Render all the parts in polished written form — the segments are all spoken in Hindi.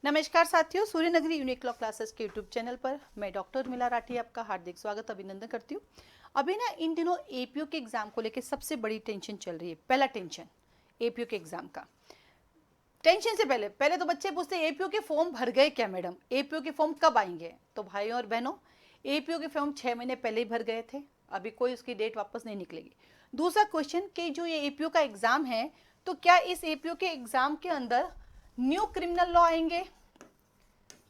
नमस्कार साथियों, सूर्य नगरी यूनिक क्लॉक क्लासेस के यूट्यूब चैनल पर मैं डॉक्टर उर्मिला राठी आपका हार्दिक स्वागत अभिनंदन करती हूँ। अभी ना इन दिनों एपीओ के एग्जाम को लेकर सबसे बड़ी टेंशन चल रही है। पहला टेंशन एपीओ के एग्जाम का। टेंशन से पहले पहले तो बच्चे पूछते हैं एपीओ के फॉर्म भर गए क्या मैडम, एपीओ के फॉर्म कब आएंगे। तो भाइयों और बहनों, एपीओ के फॉर्म 6 महीने पहले ही भर गए थे, अभी कोई उसकी डेट वापस नहीं निकलेगी। दूसरा क्वेश्चन कि जो ये एपीओ का एग्जाम है, तो क्या इस एपीओ के एग्जाम के अंदर न्यू क्रिमिनल लॉ आएंगे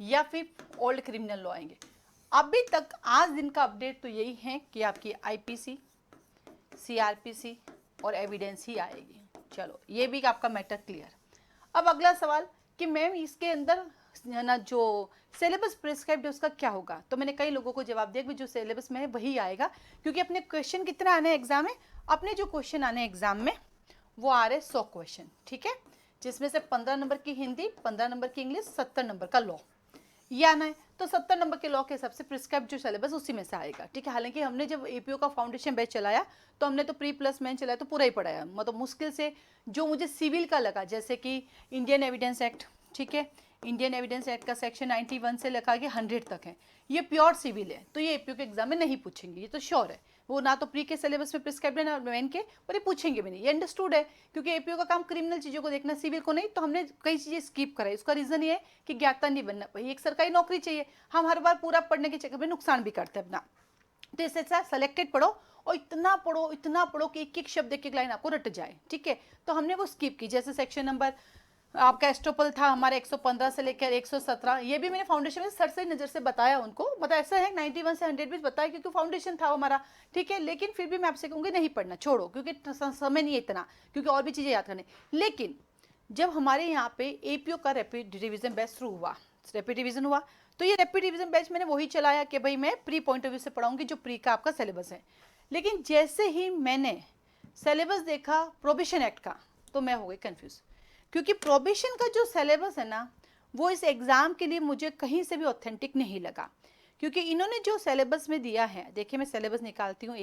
या फिर ओल्ड क्रिमिनल लॉ आएंगे। अभी तक आज दिन का अपडेट तो यही है कि आपकी आईपीसी, सीआरपीसी और एविडेंस ही आएगी। चलो, ये भी आपका मैटर क्लियर। अब अगला सवाल कि मैम इसके अंदर ना जो सिलेबस प्रिस्क्राइब्ड है उसका क्या होगा। तो मैंने कई लोगों को जवाब दिया कि जो सिलेबस में है वही आएगा, क्योंकि अपने क्वेश्चन कितने आने हैं एग्जाम में, अपने जो क्वेश्चन आने एग्जाम में वो आ रहे 100 क्वेश्चन, ठीक है, जिसमें से 15 नंबर की हिंदी, 15 नंबर की इंग्लिश, 70 नंबर का लॉ ये आना है। तो 70 नंबर के लॉ के हिसाब से प्रिस्क्राइब जो सिलेबस उसी में से आएगा, ठीक है। हालांकि हमने जब एपीओ का फाउंडेशन बैच चलाया तो हमने तो प्री प्लस मेन चलाया तो पूरा ही पढ़ाया, मतलब मुश्किल से जो मुझे सिविल का लगा, जैसे कि इंडियन एविडेंस एक्ट, ठीक है, इंडियन एविडेंस एक्ट का सेक्शन 91 से लेकर के 100 तक है, ये प्योर सिविल है, तो ये एपीओ के एग्जाम में नहीं पूछेंगे, ये तो श्योर है। वो ना तो प्री के सिलेबस में प्रिस्क्राइब है ना मेन के, और ये पूछेंगे भी नहीं, ये अंडरस्टूड है, क्योंकि एपीओ का काम क्रिमिनल चीजों को देखना, सिविल को नहीं। तो हमने कई चीजें स्किप कराई, उसका रीजन ये है कि ज्ञाता नहीं बनना, भाई एक सरकारी नौकरी चाहिए, हम हर बार पूरा पढ़ने के चक्कर में नुकसान भी करते हैं अपना। तो इससे अच्छा सेलेक्टेड पढ़ो और इतना पढ़ो कि एक एक शब्द एक एक लाइन आपको रट जाए, ठीक है। तो हमने वो स्किप की, जैसे सेक्शन नंबर आपका एस्ट्रोपल था हमारे 115 से लेकर 117, ये भी मैंने फाउंडेशन में सर से नजर से बताया उनको, मतलब ऐसा है 91 से 100 भी बताया क्योंकि फाउंडेशन था हमारा, ठीक है। लेकिन फिर भी मैं आपसे कहूँगी नहीं पढ़ना, छोड़ो, क्योंकि समय नहीं है इतना, क्योंकि और भी चीज़ें याद करने। लेकिन जब हमारे यहाँ पे एपीओ का रैपिड रिवीजन बैच शुरू हुआ, रैपिड रिवीजन हुआ, तो ये रैपिड रिवीजन बैच मैंने वही चलाया कि भाई मैं प्री पॉइंट ऑफ व्यू से पढ़ाऊंगी जो प्री का आपका सिलेबस है। लेकिन जैसे ही मैंने सिलेबस देखा प्रोबिशन एक्ट का, तो मैं हो गई कंफ्यूज, क्योंकि प्रोबिशन का जो सिलेबस है ना, वो इस एग्जाम के लिए मुझे कहीं से भी ऑथेंटिक नहीं लगा, क्योंकि इन्होंने जो सिलेबस में दिया है, देखिए मैं सिलेबस निकालती हूँ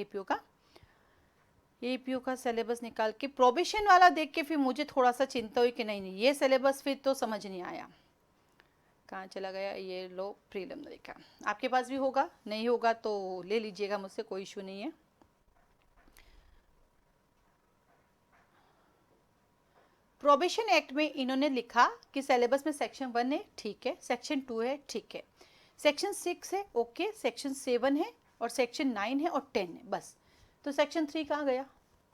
एपीओ का सिलेबस निकाल के प्रोबिशन वाला देख के फिर मुझे थोड़ा सा चिंता हुई कि नहीं नहीं ये सिलेबस फिर तो समझ नहीं आया, कहाँ चला गया। ये लो प्रीलिमिनरी का, आपके पास भी होगा, नहीं होगा तो ले लीजिएगा मुझसे, कोई इशू नहीं है। प्रोबेशन एक्ट में इन्होंने लिखा कि सिलेबस में सेक्शन 1 है, ठीक है, सेक्शन 2 है, ठीक है, सेक्शन 6 है, ओके, सेक्शन 7 है और सेक्शन 9 है और 10 है, बस। तो सेक्शन 3 कहाँ गया,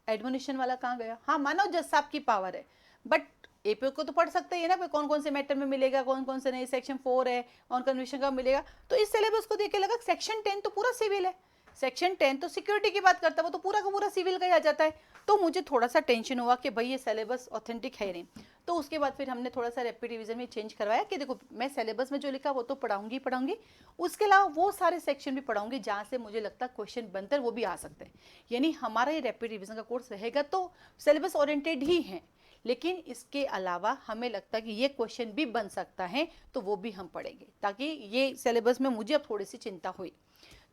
एडमोनिशन वाला कहाँ गया। हाँ मानो जज साहब की पावर है, बट एपीओ को तो पढ़ सकते हैं ना, कौन कौन से मैटर में मिलेगा, कौन कौन से नहीं, सेक्शन 4 है ऑन कन्विक्शन का मिलेगा। तो इस सिलेबस को देख के लगा सेक्शन 10 तो पूरा सिविल है, सेक्शन 10 तो सिक्योरिटी की बात करता है, वो तो पूरा का पूरा सिविल का ही आ जाता है। तो मुझे थोड़ा सा टेंशन हुआ कि भाई ये सिलेबस ऑथेंटिक है नहीं। तो उसके बाद फिर हमने थोड़ा सा रैपिड रिवीजन में चेंज करवाया कि देखो मैं सिलेबस में जो लिखा वो तो पढ़ाऊंगी, उसके अलावा वो सारे सेक्शन भी पढ़ाऊंगी जहाँ से मुझे लगता है क्वेश्चन बनकर वो भी आ सकते हैं। यानी हमारा ये रैपिड रिवीजन का कोर्स रहेगा तो सिलेबस ओरिएंटेड ही है, लेकिन इसके अलावा हमें लगता है कि ये क्वेश्चन भी बन सकता है, तो वो भी हम पढ़ेंगे, ताकि ये सिलेबस में मुझे अब थोड़ी सी चिंता हुई।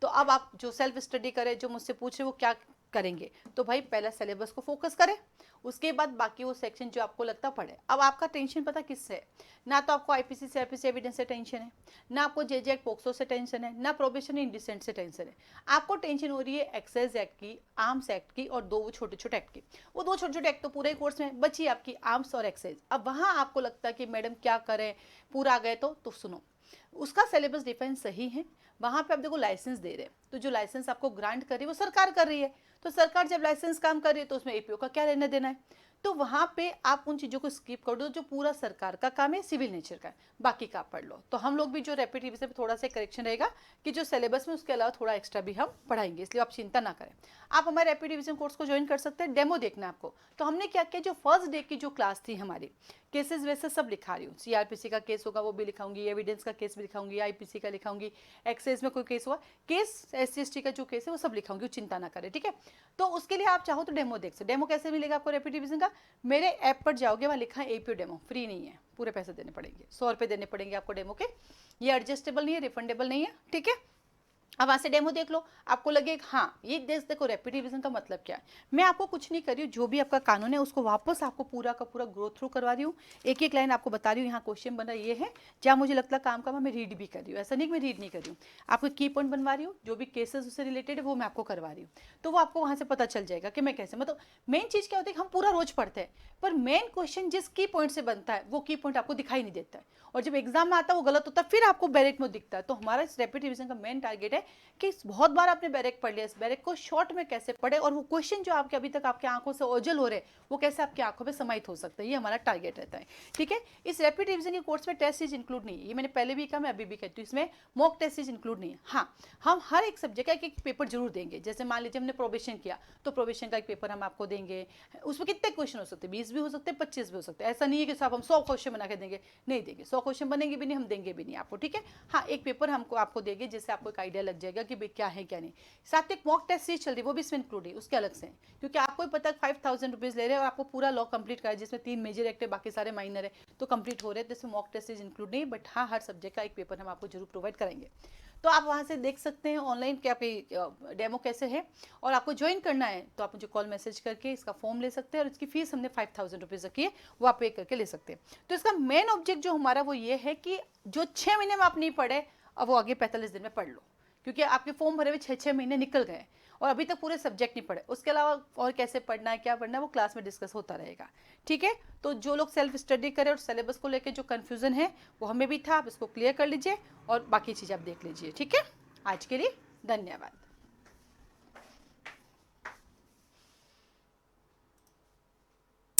तो अब आप जो सेल्फ स्टडी करें, जो मुझसे पूछ रहे वो क्या करेंगे, तो भाई पहला सिलेबस को फोकस करें, उसके बाद बाकी वो सेक्शन जो आपको लगता पढ़े। अब आपका टेंशन पता किससे है, ना तो आपको आईपीसी सीआरपीसी एविडेंस से टेंशन है, ना आपको जेजेएक्ट पोक्सो से टेंशन है, ना प्रोबेशन इंडिसेंट से टेंशन है। आपको टेंशन हो रही है एक्साइज एक्ट की, आर्म्स एक्ट की और दो छोटे छोटे एक्ट की। वो दो छोटे छोटे एक्ट तो पूरे कोर्स में बची आपकी आर्म्स और एक्साइज। अब वहां आपको लगता है कि मैडम क्या करें, पूरा आ गए तो सुनो, उसका सिलेबस डिफाइन सही है, वहां पे आप देखो लाइसेंस दे रहे हैं, तो जो लाइसेंस आपको ग्रांट कर रही है वो सरकार कर रही है, तो सरकार जब लाइसेंस काम कर रही है तो उसमें एपीओ का क्या लेना देना है। तो वहां पे आप उन चीजों को स्किप कर दो जो पूरा सरकार का काम है, सिविल नेचर का है, बाकी का पढ़ लो। तो हम लोग भी जो रैपिड रिवीजन पे थोड़ा सा करेक्शन रहेगा कि जो सिलेबस में उसके अलावा थोड़ा एक्स्ट्रा भी हम पढ़ाएंगे, इसलिए आप चिंता ना करें। आप हमारे रैपिड रिवीजन कोर्स को ज्वाइन कर सकते हैं, डेमो देखना है आपको। तो हमने क्या किया, जो फर्स्ट डे की जो क्लास थी हमारी, केसेस वैसे सब लिखा रही हूँ, सीआरपीसी का केस होगा वो भी लिखाऊंगी, एविडेंस का केस भी लिखाऊंगी, आईपीसी का लिखाऊंगी, एक्साइज में कोई केस हुआ, केस एससी का जो केस है वो सब लिखाऊंगी, चिंता ना करें, ठीक है। तो उसके लिए आप चाहो तो डेमो देख सकते। डेमो कैसे मिलेगा आपको रैपिड रिवीजन का, मेरे ऐप पर जाओगे, वहाँ लिखा है एपीओ डेमो, फ्री नहीं है, पूरे पैसे देने पड़ेंगे, 100 रुपये देने पड़ेंगे आपको डेमो के। ये एडजस्टेबल नहीं है, रिफंडेबल नहीं है, ठीक है। अब वहाँ से डेमो देख लो, आपको लगे हाँ ये देखो रैपिड रिवीजन का मतलब क्या है। मैं आपको कुछ नहीं कर रही हूँ, जो भी आपका कानून है उसको वापस आपको पूरा का पूरा ग्रो थ्रू करवा रही हूँ, एक एक लाइन आपको बता रही हूँ, यहाँ क्वेश्चन बन रहा है ये है, जहाँ मुझे लगता है काम का मैं रीड भी कर रही हूँ, ऐसा नहीं कि मैं रीड नहीं कर रही हूँ, आपको की पॉइंट बनवा रही हूँ, जो भी केसेस उससे रिलेटेड है वो मैं आपको करवा रही हूँ। तो वो आपको वहाँ से पता चल जाएगा कि मैं कैसे, मतलब मेन चीज़ क्या होती है कि हम पूरा रोज पढ़ते हैं, पर मेन क्वेश्चन जिस की पॉइंट से बनता है वो की पॉइंट आपको दिखाई नहीं देता है, और जब एग्जाम में आता है वो गलत होता है, फिर आपको बैरेक में दिखता है। तो हमारा इस रैपिड रिवीजन का मेन टारगेट है कि बहुत बार आपने बैरेक पढ़ लिया, इस बैरेक को शॉर्ट में कैसे पढ़े, और वो क्वेश्चन जो आपके अभी तक आपके आंखों से ओझल हो रहे हैं वो कैसे आपकी आंखों में समाहित हो सकता है, ये हमारा टारगेट रहता है। ठीक है, इस रैपिड रिवीजन के कोर्स में टेस्ट सीरीज इंक्लूड नहीं है, ये मैंने पहले भी कहा, मैं अभी भी कहती हूँ, इसमें मॉक टेस्ट सीरीज इंक्लूड नहीं है। हाँ, हम हर एक सब्जेक्ट का एक पेपर जरूर देंगे, जैसे मान लीजिए हमने प्रोबेशन किया तो प्रोबेशन का एक पेपर हम आपको देंगे, उसमें कितने क्वेश्चन हो सकते हैं, 20 भी हो सकते हैं, 25 भी हो सकते हैं, ऐसा नहीं है कि साहब हम 100 क्वेश्चन बना के देंगे, नहीं देंगे, 100 क्वेश्चन बनेंगे भी नहीं, हम देंगे भी नहीं आपको। ठीक है, हाँ एक पेपर हमको आपको देंगे जिससे आपको एक आइडिया लग जाएगा कि भाई क्या है क्या नहीं। साथ एक मॉक टेस्ट सीरीज चल रही है, वो भी इसमें इंक्लूड है, उसके अलग से, क्योंकि आपको पता है 5000 रुपीज़ ले रहे हैं और आपको पूरा लॉ कंप्लीट करा है, जिसमें 3 मेजर एक्ट है बाकी सारे माइनर है, तो कंप्लीट हो रहे हैं, तो इसमें मॉक टेस्ट सीरीज इंक्लूड नहीं, बट हाँ हर सब्जेक्ट का एक पेपर हम आपको जरूर प्रोवाइड करेंगे। तो आप वहाँ से देख सकते हैं ऑनलाइन कि आपकी डेमो कैसे है, और आपको ज्वाइन करना है तो आप मुझे कॉल मैसेज करके इसका फॉर्म ले सकते हैं, और इसकी फीस हमने 5000 रुपीज़ रखी है, वो आप पे करके ले सकते हैं। तो इसका मेन ऑब्जेक्ट जो हमारा वो ये है कि जो 6 महीने में आप नहीं पढ़े, अब वो आगे 45 दिन में पढ़ लो, क्योंकि आपके फॉर्म भरे हुए 6 महीने निकल गए और अभी तक पूरे सब्जेक्ट नहीं पढ़े, उसके अलावा और कैसे पढ़ना है क्या पढ़ना है वो क्लास में डिस्कस होता रहेगा। ठीक है, तो जो लोग सेल्फ स्टडी करें और सिलेबस को लेकर जो कन्फ्यूजन है वो हमें भी था, आप इसको क्लियर कर लीजिए और बाकी चीज़ आप देख लीजिए। ठीक है, आज के लिए धन्यवाद।